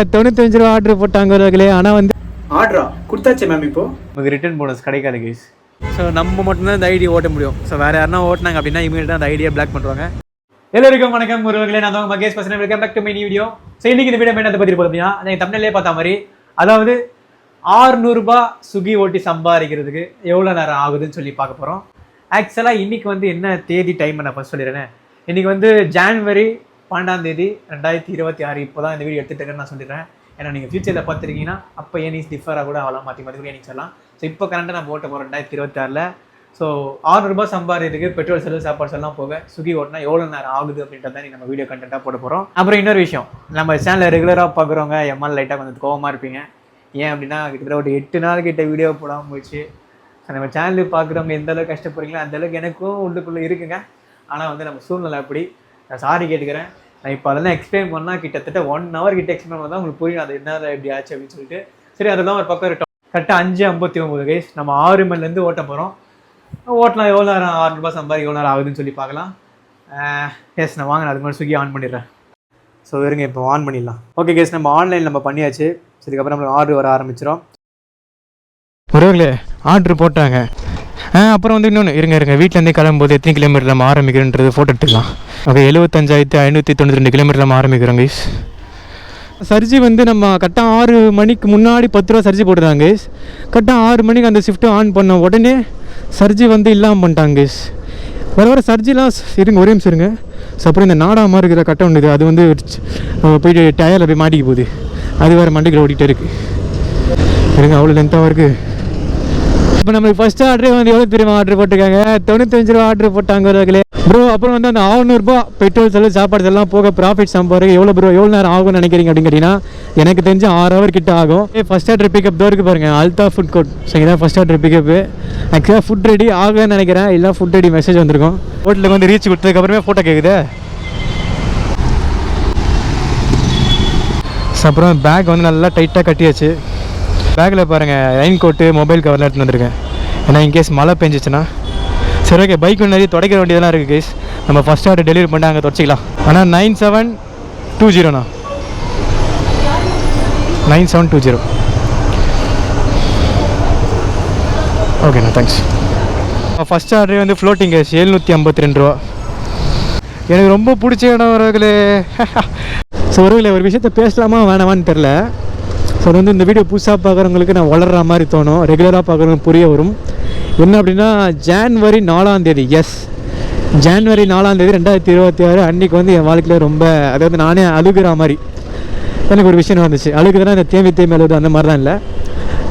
95 ரூபா ஆர்டர் போட்டாங்க ஒருவர்களே. ஆனால் வந்து ஆர்டரா கொடுத்தாச்சு மேம். இப்போ நமக்கு ரிட்டர்ன் போனஸ் கிடைக்காது கைஸ். ஸோ நம்ம மட்டும்தான் இந்த ஐடியா ஓட்ட முடியும். ஸோ வேறு யாருன்னா ஓட்டினாங்க அப்படின்னா இமீடியட்டாக அந்த ஐடியா பிளாக் பண்ணுவாங்க. எல்லாருக்கும் வணக்கம் ஒருவர்களே, நான் தான் மகேஷ் பசங்க. Welcome back to my video. So இன்னைக்கு இந்த வீடியோ என்ன பற்றி போகுது அப்படின்னா, நீங்கள் தமிழ்லேயே பார்த்த மாதிரி, அதாவது 600 ரூபாய் ஸ்விக்கி ஓட்டி சம்பாதிக்கிறதுக்கு எவ்வளோ நேரம் ஆகுதுன்னு சொல்லி பார்க்க போகிறோம். ஆக்சுவலாக இன்னைக்கு வந்து என்ன தேதி டைம் நான் ஃபர்ஸ்ட் சொல்லிடுறேன். இன்னைக்கு வந்து ஜான்வரி 12 2026. இப்போ தான் இந்த வீடியோ எடுத்துகிட்டு நான் சொல்லிடுறேன். ஏன்னா நீங்கள் ஃபியூச்சரில் பார்த்துருக்கீங்கன்னா அப்போ ஏர்னிங்ஸ் டிஃபராக கூட அவ்வளோ மாற்றி மாற்றி ஏர்னிங்ஸ் சொல்லலாம். ஸோ இப்போ கரண்ட்டாக நான் ஓட்ட போகிறோம் 2026. ஸோ 600 ரூபாய் சம்பாதிக்கிறதுக்கு பெட்ரோல் செலவு சாப்பாடு செல்லாம் போக ஸ்விக்கி ஓட்டினா எவ்வளோ நேரம் ஆகுது அப்படின்றத நம்ம வீடியோ கண்டென்ட்டாக போட போகிறோம். அப்புறம் இன்னொரு விஷயம், நம்ம சேனலில் ரெகுலராக பார்க்குறவங்க எம்எல் லைட்டாக கொஞ்சம் கோவமாக இருப்பீங்க. ஏன் அப்படின்னா கிட்டத்தட்ட ஒரு 8 நாள் கிட்ட வீடியோ போடாமல் போச்சு. ஸோ நம்ம சேனலுக்கு பார்க்குறவங்க எந்த அளவுக்கு கஷ்டப்படுறீங்களோ அந்தளவுக்கு எனக்கும் உள்ளுக்குள்ளே இருக்குங்க. ஆனால் வந்து நம்ம சூழ்நிலை அப்படி. நான் சாரி கேட்டுக்கிறேன். நான் இப்போ அதெல்லாம் எக்ஸ்பிளைன் பண்ணால் கிட்டத்தட்ட 1 hour கிட்ட எக்ஸ்பிளைன் பண்ணால் தான் உங்களுக்கு புரியும் அது என்ன எப்படி ஆச்சு அப்படின்னு சொல்லிட்டு. சரி, அதெல்லாம் ஒரு பக்கம் இருக்கட்டும். கரெக்டாக 5:59 கைஸ் நம்ம 6 மணிலேருந்து ஓட்ட போகிறோம். ஓட்டலாம் எவ்வளோ நேரம் 600 ரூபாய் சம்பாதிக்க எவ்வளோ நேரம் ஆகுதுன்னு சொல்லி பார்க்கலாம். எஸ், நான் வாங்க, அதுக்கு முன்னாடி ஸ்விக்கி ஆன் பண்ணிடுறேன். ஸோ இருங்க, இப்போ ஆன் பண்ணிடலாம். ஓகே கேஸ், நம்ம ஆன்லைன் நம்ம பண்ணியாச்சு. இதுக்கப்புறம் நம்மளுக்கு ஆர்டர் வர ஆரம்பிச்சிடும். ஒருவர்களே ஆர்டர் போட்டாங்க. அப்புறம் வந்து இன்னொன்று இருங்க வீட்டிலேருந்தே கிளம்பும்போது எத்தனை கிலோமீட்டர் நம்ம ஆரம்பிக்கிறோன்றது ஃபோட்டோ எடுத்துக்கலாம். ஓகே, 75,592 கிலோமீட்டர் நம்ம ஆரம்பிக்கிறோம் கைஸ். சர்ஜி வந்து நம்ம கரெக்டாக 6 மணிக்கு முன்னாடி 10 ரூபா சர்ஜி போட்டுருந்தாங்க கைஸ். கரெக்டாக 6 மணிக்கு அந்த ஷிஃப்ட்டு ஆன் பண்ண உடனே சர்ஜி வந்து இல்லாமல் பண்ணிட்டாங்க கைஸ். வர சர்ஜிலாம் இருங்க, ஒரே நிமிஷம் இருங்க. ஸோ அப்புறம் இந்த நாடாமல் இருக்கிற கட்ட ஒன்று இது, அது வந்து போயிட்டு டயரில் போய் மாட்டிக்க போகுது. அது வேறு மண்டிக்கில் ஓடிக்கிட்டே இருக்குது. இருங்க, அவ்வளோ லென்த்தாக இருக்குது. இப்போ நம்மளுக்கு ஃபஸ்ட்டு ஆர்டரே வந்து எவ்வளோ தெரியுமா ஆர்டர் போட்டிருக்காங்க? 95 ரூபா ஆர்டர் போட்டாங்க ஒருவர்களே. ப்ரோ அப்புறம் வந்து அந்த 600 ரூபாய் பெட்ரோல் செலவு சாப்பாடு எல்லாம் போக ப்ராஃபிட் சம்பாதிக்க எவ்வளோ நேரம் ஆகும்னு நினைக்கிறீங்க அப்படின்னு கேட்டிங்கன்னா, எனக்கு தெரிஞ்சு 6 hour கிட்ட ஆகும். ஃபஸ்ட் ஆர்டர் பிக்கப் தான் இருக்குது பாருங்கள், அல்தா ஃபுட் கோர்ட். ஸோ இதான் ஃபஸ்ட் ஆர்டர் பிக்கப்பு. ஆக்சுவலாக ஃபுட் ரெடி ஆகுன்னு நினைக்கிறேன். இல்லை ஃபுட் ரெடி மெசேஜ் வந்திருக்கும். ஹோட்டலுக்கு வந்து ரீச் கொடுத்ததுக்கப்புறமே ஃபோட்டோ கேட்குது. ஸோ அப்புறம் பேக் வந்து நல்லா டைட்டாக கட்டியாச்சு. பேக்கில் பாருங்கள் ரெயின் கோட்டு மொபைல் கவர்லாம் எடுத்துகிட்டு வந்திருக்கேன். ஏன்னா இன்கேஸ் மழை பெஞ்சிச்சுன்னா. சரி ஓகே, பைக் வந்து நிறைய துடைக்கிற வேண்டியதெல்லாம் இருக்குது கேஸ். நம்ம ஃபஸ்ட் ஆர்டர் டெலிவரி பண்ணிட்டு அங்கே துடைச்சிக்கலாம். ஆனால் 9720 9720. ஓகேண்ணா, தேங்க்ஸ். ஃபஸ்ட் ஆர்டரே வந்து ஃப்ளோட்டிங் கேஸ் 752 ரூபா. எனக்கு ரொம்ப பிடிச்ச இடம் வரவர்களே. ஸோ வரவர்களே, ஒரு விஷயத்த பேசலாமா வேணாமான்னு தெரில. ஸோ அது வந்து இந்த வீடியோ புதுசாக பார்க்குறவங்களுக்கு நான் வளர்கிற மாதிரி தோணும், ரெகுலராக பார்க்குறவங்க புரிய வரும். என்ன அப்படின்னா, ஜான்வரி 4 எஸ் ஜான்வரி 4 2026 அன்றைக்கி வந்து என் வாழ்க்கையில் ரொம்ப, அதாவது நானே அழுகிற மாதிரி எனக்கு ஒரு விஷயம் வந்துச்சு. அழுகுதுன்னா இந்த தேம்பி அழுகுது அந்த மாதிரி தான் இல்லை,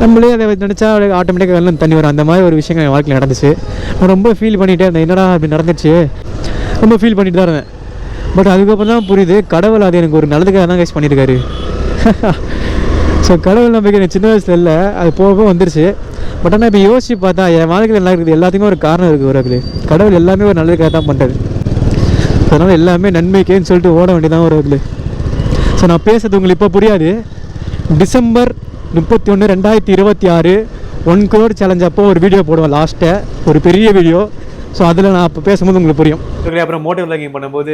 நம்மளே அதை நினச்சா ஆட்டோமேட்டிக்காக வெள்ளம் தண்ணி வரும். அந்த மாதிரி ஒரு விஷயங்கள் என் வாழ்க்கையில் நடந்துச்சு. நான் ரொம்ப ஃபீல் பண்ணிகிட்டே இருந்தேன், என்னடா அப்படி நடந்துச்சு, ரொம்ப ஃபீல் பண்ணிட்டு தான் இருந்தேன். பட் அதுக்கப்புறம் தான் புரியுது, கடவுள் அது எனக்கு ஒரு நல்லதுக்காக தான் கைஸ் பண்ணியிருக்காரு. ஸோ கடவுள் நம்பிக்கை எனக்கு சின்ன வயசில் இல்லை, அது போக வந்துருச்சு. பட் ஆனால் இப்போ யோசிச்சு பார்த்தா என் வாழ்க்கையில் நல்லா இருக்குது, எல்லாத்துக்குமே ஒரு காரணம் இருக்குது. ஒரு கடவுள் எல்லாமே ஒரு நல்லதுக்காக தான் பண்ணுறது. அதனால் எல்லாமே நன்மைக்கேன்னு சொல்லிட்டு ஓட வேண்டியதான் ஒரு. ஸோ நான் பேசுறது உங்களுக்கு இப்போ புரியாது. டிசம்பர் 31 2026 1 crore சேலஞ்ச் அப்போ ஒரு வீடியோ போடுவேன், லாஸ்ட்டை ஒரு பெரிய வீடியோ. ஸோ அதில் நான் அப்போ பேசும்போது உங்களுக்கு புரியும். அப்புறம் மோட்டோ விளாகிங் பண்ணும்போது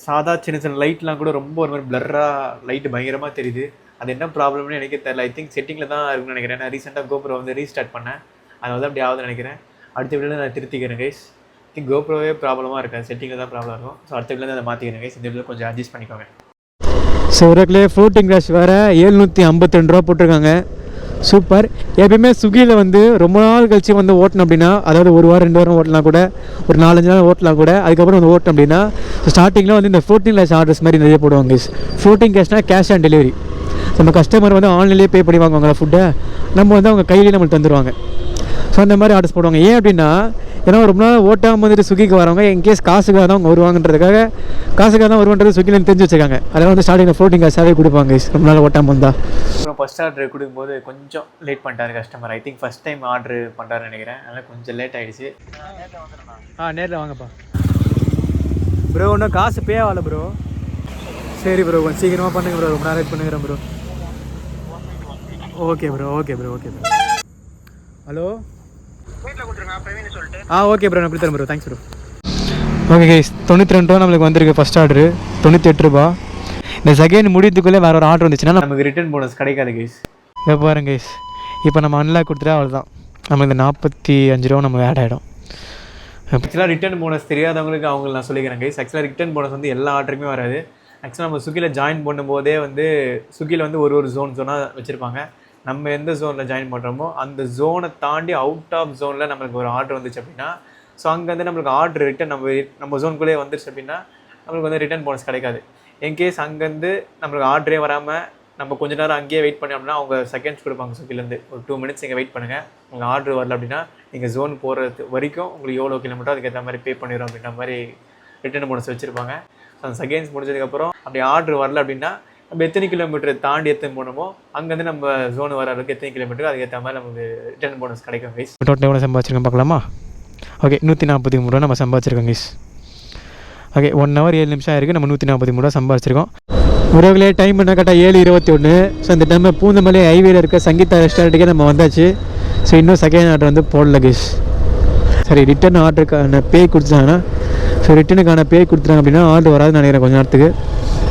சாதா சின்ன லைட்லாம் கூட ரொம்ப ஒரு மாதிரி பிளர்ராக லைட்டு பயங்கரமாக தெரியுது. அது என்ன ப்ராப்ளம்னு எனக்கே தெரியல. ஐ திங்க் செட்டிங்கில் தான் இருக்குன்னு நினைக்கிறேன். நான் ரீசெண்டாக GoPro வந்து ரீஸ்டார்ட் பண்ணேன், அதனால தான் அப்படி ஆகுதுன்னு நினைக்கிறேன். அடுத்த வீடியோவில் நான் திருத்திக்கிறேன் கைஸ். ஐ திங்க் GoProவே ப்ராப்ளமாக இருக்காது, செட்டிங்கில் தான் ப்ராப்ளம் இருக்கும். ஸோ அடுத்த வீடியோவில் அதை மாற்றிக்கிறேன் கைஸ். இந்த வீடியோவில் கொஞ்சம் அட்ஜஸ்ட் பண்ணிக்கோங்க. ஸோ ஒருக்கிலே ஃப்ளோட்டிங் கிராஷ் வேறு 752 ரூபா போட்டிருக்காங்க. சூப்பர். எப்பயுமே ஸ்விக்கியில் வந்து ரொம்ப நாள் கழிச்சு வந்து ஓட்டணும் அப்படின்னா, அதாவது 1 வாரம் 2 வாரம் ஓட்டலாம் கூட, ஒரு 4-5 நாள் ஓட்டலாம் கூட. அதுக்கப்புறம் வந்து ஓட்டணும் அப்படின்னா ஸ்டார்டிங்கில் வந்து இந்த ஃப்ளோட்டிங் கேஷ் ஆர்டர்ஸ் மாதிரி நிறைய போடுவாங்க கைஸ். ஃப்ளோட்டிங் கேஷ்னால் கேஷ் ஆன் டெலிவரி. நம்ம கஸ்டமர் வந்து ஆன்லைன்லேயே பே பண்ணி வாங்குவாங்க ஃபுட்டை, நம்ம வந்து அவங்க கையிலேயே நம்மளுக்கு தந்துடுவாங்க. ஸோ அந்த மாதிரி ஆர்டர்ஸ் போடுவாங்க. ஏன் அப்படின்னா, ஏன்னா ரொம்ப நாள் ஓட்டாமல் வந்துட்டு ஸ்விக்கிக்கு வரவங்க இன்கேஸ் காசுக்காக தான் அவங்க வருவாங்கன்றதுக்காக, காசுக்காக தான் வருவான்றது ஸ்விக்கிலேருந்து தெரிஞ்சு வச்சுருக்காங்க. அதெல்லாம் வந்து ஸ்டார்டிங்கில் ஃப்ளோட்டிங் கேஷாகவே கொடுப்பாங்க ரொம்ப நாள் ஓட்டாமல் வந்தால். அப்புறம் ஃபஸ்ட் ஆர்டர் கொடுக்கும்போது கொஞ்சம் லேட் பண்ணிட்டாரு customer. I think first time order பண்ணுறாருன்னு நினைக்கிறேன், அதனால் கொஞ்சம் லேட் ஆகிடுச்சு. நேரில் வாங்கப்பா ப்ரோ. ஒன்றும் காசு பே ஆகலை ப்ரோ. சரி ப்ரோ, கொஞ்சம் சீக்கிரமாக பண்ணுங்க ப்ரோ, ரொம்ப நேரம் வெயிட் பண்ணுகிறேன் bro. Okay bro. Hello, okay bro, நான் கொடுத்துறேன் bro. Thanks bro. Okay guys, 92 ரூபா நம்மளுக்கு வந்திருக்கு ஃபஸ்ட் ஆர்டரு. 98 ரூபா. இந்த செகண்ட் முடியத்துக்குள்ளே வேறு ஒரு ஆர்டர் வந்துச்சுன்னா நமக்கு ரிட்டர்ன் போனஸ் கிடைக்காது கைஸ். இதை பாருங்க கைஸ், இப்போ நம்ம அன்லாக் கொடுத்துட்டா அவ்வளோதான், நம்ம இந்த 45 ரூபா நமக்கு ஆட் ஆகிடும். ஆக்சுவலாக ரிட்டர்ன் போனஸ் தெரியாதவங்களுக்கு அவங்களுக்கு நான் சொல்லிக்கிறேன் கைஸ். ஆக்சுவலாக ரிட்டர்ன் போனஸ் வந்து எல்லா ஆர்டருக்குமே வராது. ஆக்சுவலாக நம்ம ஸ்விக்கியில் ஜாயின் பண்ணும்போதே வந்து ஸ்விக்கியில் வந்து ஒரு ஜோனாக வச்சுருப்பாங்க. நம்ம எந்த ஜோனில் ஜாயின் பண்ணுறோமோ அந்த ஜோனை தாண்டி அவுட் ஆஃப் ஜோனில் நம்மளுக்கு ஒரு ஆர்டர் வந்துச்சு அப்படின்னா, ஸோ அங்கே வந்து நம்மளுக்கு ஆர்டர் ரிட்டன் நம்ம ஜோனுக்குள்ளே வந்துருச்சு அப்படின்னா நம்மளுக்கு வந்து ரிட்டர்ன் போனஸ் கிடைக்காது. இன்கேஸ் அங்கேருந்து நம்மளுக்கு ஆர்டரே வராமல் நம்ம கொஞ்ச நேரம் அங்கேயே வெயிட் பண்ணி அப்படின்னா அவங்க செகண்ட்ஸ் கொடுப்பாங்க ஸ்விக்கிலேருந்து, ஒரு 2 minutes இங்கே வெயிட் பண்ணுங்கள், உங்கள் ஆர்டர் வரல அப்படின்னா நீங்கள் ஜோன் போகிறது வரைக்கும் உங்களுக்கு எவ்வளோ கிலோமீட்டர் அதுக்கேற்ற மாதிரி பே பண்ணிடும் அப்படின்ற மாதிரி ரிட்டர்ன் போனஸ் வச்சுருப்பாங்க. ஸோ அந்த செகண்ட்ஸ் முடிஞ்சதுக்கப்புறம் அப்படி ஆர்டர் வரல அப்படின்னா நம்ம எத்தனை கிலோமீட்டர் தாண்டி எத்தனை போனோமோ அங்கேருந்து நம்ம ஜோன் வர அளவுக்கு எத்தனை கிலோமீட்டர் அதுக்கேற்ற மாதிரி நமக்கு ரிட்டர்ன் போனஸ் கிடைக்கும் கைஸ். டோட்டல் எவ்வளோ சம்பாதிச்சிருக்கோம் பார்க்கலாமா? ஓகே, 143 ரூபா நம்ம சம்பாதிச்சிருக்கோம் கைஸ். ஓகே, 1 hour 7 நிமிஷம் இருக்குது, நம்ம 143 ரூபா சம்பாதிச்சிருக்கோம். உறவுகளே டைம் என்ன கரெக்டாக 7:21. ஸோ இந்த டைம் பூந்தமல்லி ஹைவேல இருக்க சங்கீதா ரெஸ்டாரண்ட்டுக்கே நம்ம வந்தாச்சு. ஸோ இன்னும் செகண்ட் ஆர்டர் வந்து போடல கைஸ். சரி, ரிட்டன் ஆர்டருக்கான பே கொடுத்துட்டாங்கன்னா, ஸோ ரிட்டனுக்கான பே கொடுத்துட்டாங்க அப்படின்னா ஆர்டர் வராதுன்னு நினைக்கிறேன் கொஞ்சம் நேரத்துக்கு.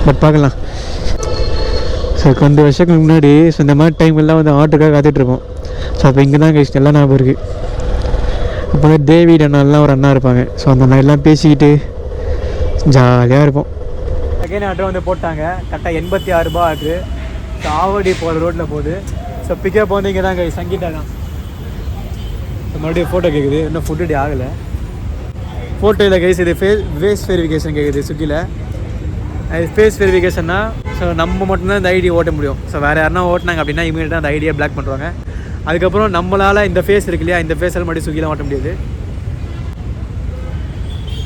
பட் பார்க்கலாம். ஸோ கொஞ்சம் வருஷத்துக்கு முன்னாடி ஸோ இந்த மாதிரி டைம் எல்லாம் வந்து ஆர்டருக்காக காத்துட்ருப்போம். ஸோ அப்போ இங்கே தான் கைஸ் எல்லாம் ஞாபகம் இருக்குது. அப்போ வந்து டேவிட் அண்ணாலாம் ஒரு அண்ணா இருப்பாங்க. ஸோ அந்த மாதிரிலாம் பேசிக்கிட்டு ஜாலியாக இருப்போம். செகண்ட் ஆர்டர் வந்து போட்டாங்க. கரெக்டாக 86 ரூபா ஆகுது. ஸோ ஆவடி போகிற ரோட்டில் போகுது. ஸோ பிக்கப் வந்து இங்கே தான் கைஸ் சங்கீதா தான். ஸோ மறுபடியும் ஃபோட்டோ கேட்குது, இன்னும் ஃபுட்டு டே ஆகலை. ஃபோட்டோ இல்லை கைஸ், இது ஃபேஸ் வெரிஃபிகேஷன் கேட்குது ஸ்விக்கியில். இது ஃபேஸ் வெரிஃபிகேஷன்னா ஸோ நம்ம மட்டும்தான் இந்த ஐடி ஓட்ட முடியும். ஸோ வேறு யாருனா ஓட்டினாங்க அப்படின்னா இமீடியட்டாக அந்த ஐடியை பிளாக் பண்ணுவாங்க. அதுக்கப்புறம் நம்மளால் இந்த ஃபேஸ் இருக்கு இல்லையா, இந்த ஃபேஸில் மட்டும் ஸ்விக்கியில் ஓட்ட முடியாது.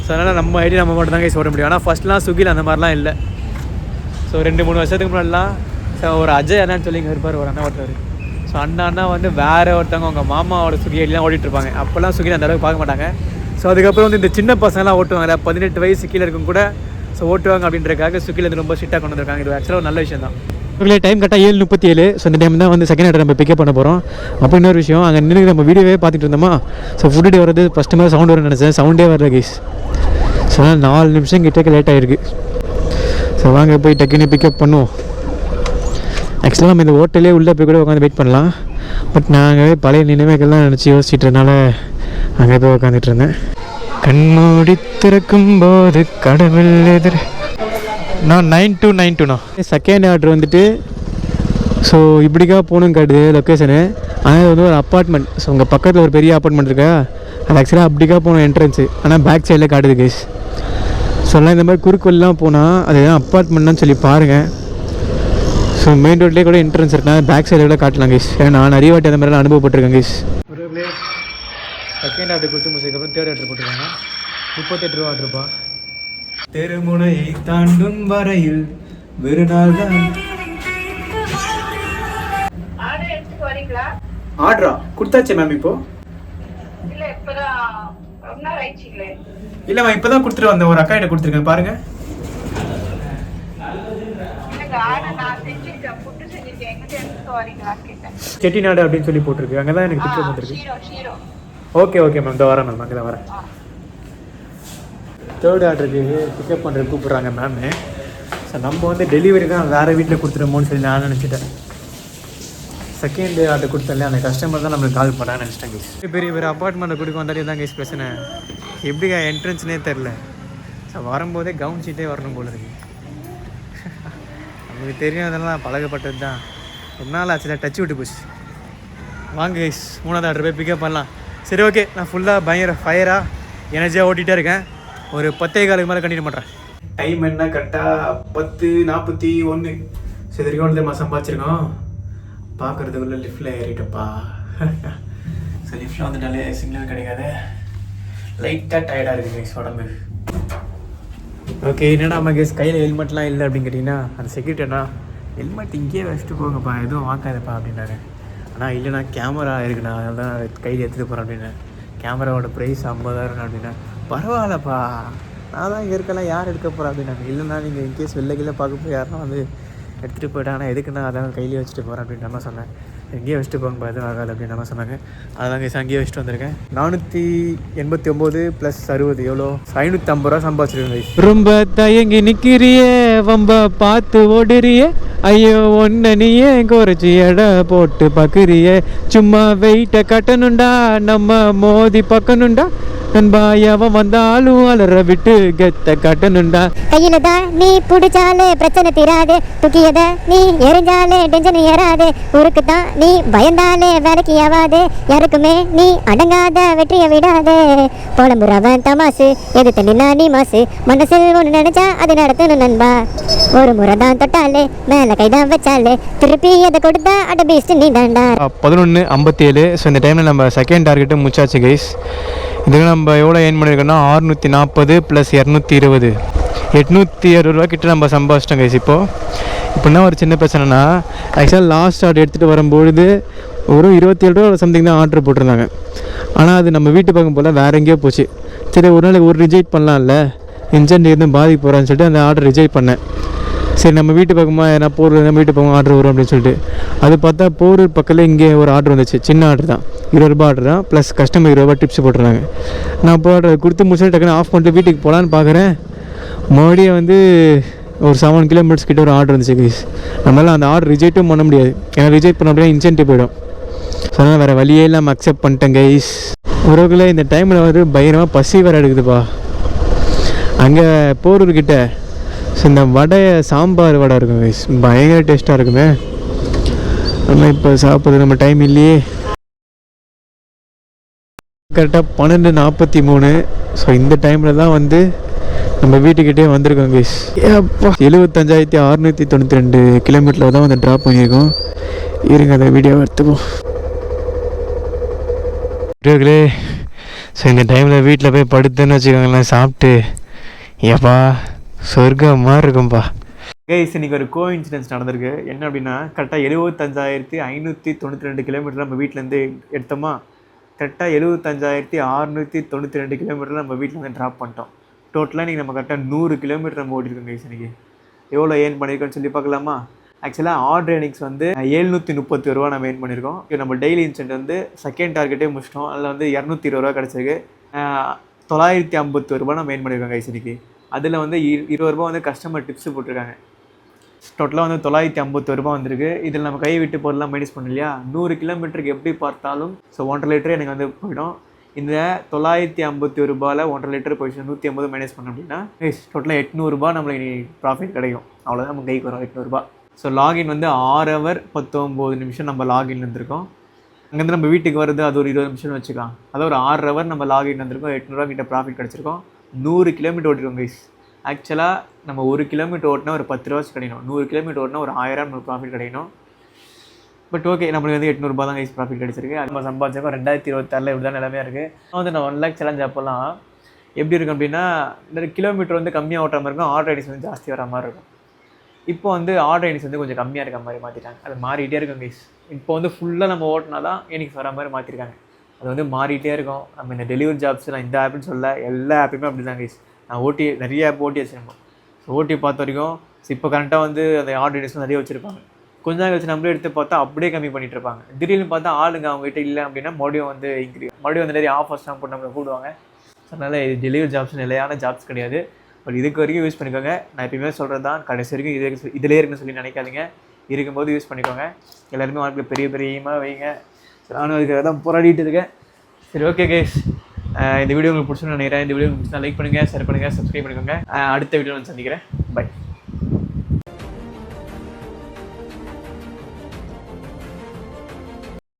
ஸோ அதனால் நம்ம ஐடி நம்ம மட்டும் தான் கைஸ் ஓட்ட முடியும். ஆனால் ஃபஸ்ட்லாம் ஸ்விக்கியில் அந்த மாதிரிலாம் இல்லை. ஸோ 2-3 வருஷத்துக்கு முன்னாடிலாம் ஸோ ஒரு அஜய் அண்ணான்னு சொல்லி இங்கே இருப்பார், ஒரு அண்ணா ஓட்டுவார். ஸோ அண்ணா வந்து வேறு ஒருத்தவங்க அவங்க மாமாவோட ஸ்விக்கி ஐடிலாம் ஓட்டிகிட்ருப்பாங்க. அப்போல்லாம் ஸ்விக்கியில் அந்த அளவுக்கு பார்க்க மாட்டாங்க. ஸோ அதுக்கப்புறம் வந்து இந்த சின்ன பசங்களாம் ஓட்டுவாங்க, 18 வயசு கீழே இருக்கும் கூட ஸோ ஓட்டுவாங்க அப்படின்றக்காக ஸ்விக்கிலேருந்து ரொம்ப ஸ்ட்ரிக்டாக கொண்டு வந்திருக்காங்க. இது ஆக்சுவலாக ஒரு நல்ல விஷயம் தான். உங்களே டைம் கரெக்டாக 7:37. ஸோ இந்த டைம் தான் வந்து செகண்ட் ஆர்டர் நம்ம பிக்கப் பண்ண போகிறோம். அப்போ இன்னொரு விஷயம், அங்கே நின்று நம்ம வீடியோவே பார்த்துட்டு இருந்தோமா, ஸோ ஃபுட்டு டே வரது ஃபஸ்ட்டு மாதிரி சவுண்ட் வரும்னு நினச்சேன், சவுண்டே வரல கைஸ். ஸோ 4 நிமிஷம் கிட்டே லேட் ஆகிருக்கு. ஸோ வாங்க போய் டக்குன்னு பிக்கப் பண்ணுவோம். ஆக்சுவலாக நம்ம இந்த ஹோட்டலே உள்ளே போய் கூட உட்காந்து வெயிட் பண்ணலாம். பட் நாங்கள் பழைய நினைவுகள்லாம் நினச்சி யோசிச்சுட்டனால அங்கே போய் உட்காந்துட்டு இருந்தேன். கண்மூடி திறக்கும் போது கடவுள் எதிர். நான் 9292ண்ணா. செகண்ட் ஆர்டர் வந்துட்டு ஸோ இப்படிக்கா போகணும் காட்டுது லொக்கேஷனு. ஆனால் வந்து ஒரு அப்பார்ட்மெண்ட். ஸோ உங்கள் பக்கத்தில் ஒரு பெரிய அப்பார்ட்மெண்ட் இருக்கா, அது ஆக்சுவலாக அப்படிக்கா போகணும் என்ட்ரன்ஸு. ஆனால் பேக் சைடில் காட்டுது கைஸ். ஸோ எல்லாம் இந்த மாதிரி குறுக்கு வழிலாம் போனால் அதுதான் அப்பார்ட்மெண்ட்னு சொல்லி பாருங்கள். ஸோ மெயின் ரோட்லேயே கூட என்ட்ரன்ஸ் இருக்குன்னா பேக் சைடில் கூட காட்டலாம் கைஸ். ஏன்னா நான் நிறைய வாட்டி அந்த மாதிரிலாம் அனுபவப்பட்டிருக்கேன் கைஸ். ஒரு செகண்ட் ஆர்டர் கொடுத்து முடிச்சதுக்கப்புறம் தேர்ட் ஆர்டர் போட்டுருக்காங்க. 38 ரூபா ஆர்டர்ப்பா. தெருமுனையை தாண்டும் வரையில் வெறு நாள் தான். ஆர்டரா கொடுத்தாச்சே மேம் இப்போ? இல்லைம்மா இப்போ தான் கொடுத்துட்டு வந்தேன், ஒரு அக்காயிட்ட கொடுத்துருக்கேன் பாருங்க. செட்டிநாடு அப்படின்னு சொல்லி போட்டிருக்கு, அங்கே தான் எனக்கு பிக்சர் வந்துருக்கு. ஓகே ஓகே மேம், இந்த வரேன் மேம், அங்கே தான் வரேன். தேர்ட் ஆர்டருக்கு பிக்கப் பண்ணுறது கூப்பிட்றாங்க மேமு. ஸோ நம்ம வந்து டெலிவரி தான் வேறு வீட்டில் கொடுத்துருமோன்னு சொல்லி நான் நினச்சிட்டேன். செகண்ட் ஆர்டர் கொடுத்தல அந்த கஸ்டமர் தான் நம்மளுக்கு கால் பண்ணான்னு நினச்சிட்டேன் கைஸ். பெரிய அப்பார்ட்மெண்ட்டை கொடுக்க வந்தாலே தான் கைஸ் பிரச்சனை. எப்படிக்கா என்ட்ரன்ஸ்னே தெரில. ஸோ வரும்போதே கவனிச்சிட்டே வரணும் போல இருக்கு. நமக்கு தெரியும், அதெல்லாம் பழகப்பட்டது தான். ரொம்ப நாள் ஆச்சு, டச் விட்டு போச்சு. வாங்க கைஸ், 3வது ஆர்டர் போய் பிக்கப் பண்ணலாம். சரி ஓகே, நான் ஃபுல்லாக பயங்கர ஃபயராக எனர்ஜியாக ஓட்டிகிட்டே இருக்கேன். ஒரு 10:15 மேலே கண்டினியூ பண்ணுறேன். டைம் என்ன கரெக்டாக 10:41. ஸோ இது வரைக்கும் நம்ம சம்பாதிச்சிருக்கோம். பார்க்குறதுக்குள்ளே லிஃப்ட்டில் ஏறிட்டப்பா. ஸோ லிஃப்ட்டில் வந்துட்டாலே சிக்னல் கிடைக்காது. லைட்டாக டயர்டாக இருக்குது கைஸ் உடம்பு. ஓகே, என்னடா நம்ம கேஸ் கையில் ஹெல்மெட்லாம் இல்லை அப்படின்னு கேட்டிங்கன்னா, அந்த செக்யூரிட்டினா ஹெல்மெட் இங்கேயே வச்சுட்டு போங்கப்பா, எதுவும் வாங்காதப்பா அப்படின்னாரு. ஆனால் இல்லைண்ணா கேமரா இருக்குண்ணா, அதனால தான் கையில் எடுத்துகிட்டு போகிறேன் அப்படின்னு. கேமராவோட ப்ரைஸ் 50,000 அப்படின்னா, பரவாயில்லப்பா நான் தான் இங்கே இருக்கலாம், யார் எடுக்க போகிறா அப்படின்னாங்க. இல்லைண்ணா நீங்கள் இன்கேஸ் வெளில கீழே பார்க்க போய் யாருன்னா வந்து எடுத்துகிட்டு போயிட்டாங்கன்னா எதுக்குன்னா அதான் கையிலேயே வச்சுட்டு போகிறேன் அப்படின்னு நம்ம சொன்னேன். எங்கேயே வச்சுட்டு போங்க எதுவும் ஆகாது அப்படின்னு நம்ம சொன்னாங்க. அதெல்லாம் கைஸ் அங்கேயே வச்சுட்டு வந்திருக்கேன். 489 + 60 எவ்வளோ? 550 ரூபா சம்பாதிச்சிருக்கேன் கைஸ். ரொம்ப தயங்கி நிற்கிறியே, வம்ப பார்த்து ஓடுறியே, ஐயோ ஒன்ன நீயே குறைச்சி எடை போட்டு பார்க்குறியே, சும்மா வெயிட்டை கட்டணுண்டா, நம்ம மோதி பார்க்கணுண்டா, நண்பா எவன் வந்தாலும் அலற விட்டு கெத்த கட்டணுண்டா. கையில தான் நீ பிடிச்சாலே பிரச்சனை தீராது, தூக்கியத நீ எரிஞ்சாலே டென்ஷன் ஏறாது, ஊருக்கு தான் நீ பயந்தாலே வேலைக்கு ஆகாது, யாருக்குமே நீ அடங்காத வெற்றியை விடாதே, புலம்புறவன் தமாசு எது தண்ணினா நீ மாசு, மனசில் ஒன்று நினைச்சா அது நடத்தணும் நண்பா, ஒரு முறை தான் தொட்டாலே மேலே கைதான் வச்சாலே திருப்பி அதை கொடுத்தா அட பீஸ்ட் நீ தாண்டா. 11:57. ஸோ இந்த டைமில் நம்ம செகண்ட் டார்கெட்டு முடிச்சாச்சு கைஸ். இதுக்கு நம்ம எவ்வளோ ஏர்ன் பண்ணியிருக்கோம்னா 640 + 220 860 ரூபா கிட்ட நம்ம சம்பாதிச்சிட்டோம் கைஸ். இப்போனா ஒரு சின்ன பிரச்சனைனா, ஆக்சுவலாக லாஸ்ட் ஆர்டர் எடுத்துகிட்டு வரும்பொழுது ஒரு 27 ரூபா சம்திங் தான் ஆர்டர் போட்டிருந்தாங்க. ஆனால் அது நம்ம வீட்டு பக்கம் போல் வேறு எங்கேயோ போச்சு. சரி ஒரு நாளைக்கு ஒரு ரிஜெக்ட் பண்ணலாம்ல, இன்சென்டிவ் எதுவும் பாதிக்க போகிறான்னு சொல்லிட்டு அந்த ஆர்டர் ரிஜெக்ட் பண்ணேன். சரி நம்ம வீட்டு பக்கமாக ஏன்னா போரூர் நம்ம வீட்டு பக்கம் ஆர்டர் வரும் அப்படின்னு சொல்லிட்டு அது பார்த்தா போரூர் பக்கத்தில் இங்கே ஒரு ஆர்டர் வந்துச்சு. சின்ன ஆர்டர் தான், 20 ரூபா ஆர்டர் தான், ப்ளஸ் கஸ்டமர் 20 ரூபா டிப்ஸ் போட்டுருந்தாங்க. நான் இப்போ ஆர்டர் கொடுத்து முடிச்சுட்டு டக்குன்னு ஆஃப் பண்ணிட்டு வீட்டுக்கு போகலான்னு பார்க்குறேன். மறுபடியும் வந்து ஒரு 7 கிலோமீட்டர்ஸ் கிட்ட ஒரு ஆர்டர் வந்துச்சு கைஸ். நம்மளால் அந்த ஆர்டர் ரிஜெக்ட்டும் பண்ண முடியாது, ஏன்னா ரிஜெக்ட் பண்ண அப்படின்னா இன்சென்டிவ் போயிடும். ஸோ அதனால் வேறு வழியே இல்லாமல் அக்செப்ட் பண்ணிட்டேன் கைஸ். உறவுகளை இந்த டைமில் வந்து பயங்கரமாக பசி வேறு எடுக்குதுப்பா அங்கே போரூர்கிட்ட. ஸோ இந்த வடை சாம்பார் வடை இருக்கும் கைஸ், பயங்கர டேஸ்ட்டாக இருக்குமே. ஆனால் இப்போ சாப்பிட்றது நம்ம டைம் இல்லையே. கரெக்டாக 12:43. ஸோ இந்த டைமில் தான் வந்து நம்ம வீட்டுக்கிட்டே வந்திருக்கோம் கைஸ். 75,692 கிலோமீட்டரில் தான் வந்து ட்ராப் பண்ணியிருக்கோம். இருங்க அந்த வீடியோ எடுத்துப்போம் வீடியோக்களே. ஸோ இந்த டைமில் வீட்டில் போய் படுத்துன்னு வச்சுக்கோங்களேன், சாப்பிட்டு ஏப்பா சொர்க்கம் மாதிரி இருக்கும்பா. கைஸ் இன்றைக்கி ஒரு கோஇன்சிடென்ஸ் நடந்திருக்கு. என்ன அப்படின்னா, கரெக்டாக 75,592 கிலோமீட்டர் நம்ம வீட்டிலேருந்து எடுத்தோமா, கரெக்டாக 75,692 கிலோமீட்டர் நம்ம வீட்டிலேருந்து ட்ராப் பண்ணிட்டோம். டோட்டலாக இன்றைக்கி நம்ம கரெக்டாக 100 கிலோமீட்டர் நம்ம ஓடிருக்கோம் கைஸ். இன்றைக்கி எவ்வளோ ஏர்ன் பண்ணியிருக்கோன்னு சொல்லி பார்க்கலாமா? ஆக்சுவலாக ஆர்டர் எர்னிங்ஸ் வந்து 731 ரூபா நம்ம ஏர்ன் பண்ணியிருக்கோம். நம்ம டெய்லி இன்சென்ட் வந்து செகண்ட் டார்கெட்டே முடிச்சிட்டோம். அதில் வந்து 220 ரூபா கிடச்சிருக்கு. 950 ரூபா நம்ம ஏர்ன் பண்ணியிருக்கோம் கைஸ் இன்றைக்கி. அதில் வந்து 20 ரூபா வந்து கஸ்டமர் டிப்ஸு போட்டிருக்காங்க. டோட்டலாக வந்து 950 ரூபா வந்திருக்கு. இதில் நம்ம கை விட்டு போகிறதுலாம் மைனஸ் பண்ணோம் இல்லையா, 100 கிலோமீட்டருக்கு எப்படி பார்த்தாலும் ஸோ 1.5 லிட்டர் எனக்கு வந்து போயிடும். இந்த 950 ரூபாயில் 1.5 லிட்டர் போயிடுச்சு, 150 மைனஸ் பண்ணோம் அப்படின்னா டோட்டலாக 800 ரூபா நம்மளுக்கு ப்ராஃபிட் கிடைக்கும். அவ்வளோதான் நம்ம கைக்கு வரும் 800 ரூபா. ஸோ லாகின் வந்து 6 ஹவர் 19 நிமிஷம் நம்ம லாகின் இருந்திருக்கோம். அங்கேருந்து நம்ம வீட்டுக்கு வருது அது ஒரு 20 நிமிஷம்னு வச்சுக்கலாம். அதாவது ஒரு 6 ஹவர் நம்ம லாகின் வந்திருக்கோம், 800 ரூபா கிட்ட ப்ராஃபிட் கிடச்சிருக்கோம். 100 கிலோமீட்டர் ஓட்டிருக்கோம் கைஸ். ஆக்சுவலாக நம்ம 1 கிலோமீட்டர் ஓட்டினா ஒரு 10 ரூபாச்சு கிடைக்கணும், 100 கிலோமீட்டர் ஓட்டினா ஒரு 1000 நம்ம ப்ராஃபிட் கிடைக்கணும். பட் ஓகே, நம்மளுக்கு வந்து 800 ரூபா தான் கைஸ் ப்ராஃபிட் கிடச்சிருக்கு. அது நம்ம சம்பாதிச்சோம் 2026 இப்படி தான் நிலைமையாக இருக்குது. வந்து நான் 1 லேக் சேலஞ்ச் அப்போல்லாம் எப்படி இருக்கும் அப்படின்னா, இந்த கிலோமீட்டர் வந்து கம்மியாக ஓட்டுற மாதிரி இருக்கும், ஆர்டர் ஐடிஸ் வந்து ஜாஸ்தி வர மாதிரி இருக்கும். இப்போ வந்து ஆர்டர் ஐடிஸ் வந்து கொஞ்சம் கம்மியாக இருக்க மாதிரி மாற்றிட்டாங்க. அது மாறிட்டே இருக்கும் கைஸ். இப்போ வந்து ஃபுல்லாக நம்ம ஓட்டினா தான் எனக்கு வர மாதிரி மாற்றிருக்காங்க. அது வந்து மாறிட்டே இருக்கும். நம்ம இந்த டெலிவரி ஜாப்ஸ் நான் இந்த ஆப்னு சொல்ல, எல்லா ஆப்புமே அப்படி தான் கைஸ். நான் நிறைய ஆப் ஓட்டி வச்சுருப்போம். ஸோ ஓட்டி பார்த்த வரைக்கும் இப்போ கரெக்டாக வந்து அந்த ஆர்டர் ஐடிஸ்லாம் நிறைய வச்சுருப்பாங்க. கொஞ்ச நாள் கழிச்சு நம்மளே எடுத்து பார்த்தா அப்படியே கம்மி பண்ணிட்டு இருப்பாங்க. திடீர்னு பார்த்தா ஆளுங்க அவங்ககிட்ட இல்லை அப்படின்னா மறுபடியும் வந்து மறுபடியும் வந்து நிறைய ஆஃபர்ஸ்லாம் போட்டு நம்மளை கூடுவாங்க. அதனால் இது டெலிவரி ஜாப்ஸ் நிலையான ஜாப்ஸ் கிடையாது. பட் இதுக்கு வரைக்கும் யூஸ் பண்ணிக்கோங்க. நான் எப்பயுமே சொல்கிறது தான், கடைசி வரைக்கும் இதிலே இருக்குன்னு சொல்லி நினைக்காதீங்க. இருக்கும்போது யூஸ் பண்ணிக்கோங்க. எல்லாருமே வாழ்க்கையில் பெரிய பெரிய எய்மாக வைங்க. நானும் அதுக்காக தான் போராடிட்டு இருக்கேன். சரி ஓகே கைஸ், இந்த வீடியோ உங்களுக்கு பிடிச்சுன்னு நினைக்கிறேன். இந்த வீடியோ பிடிச்சா லைக் பண்ணுங்கள், ஷேர் பண்ணுங்கள், சப்ஸ்கிரைப் பண்ணிக்கோங்க. அடுத்த வீடியோ நான் சந்திக்கிறேன். பை.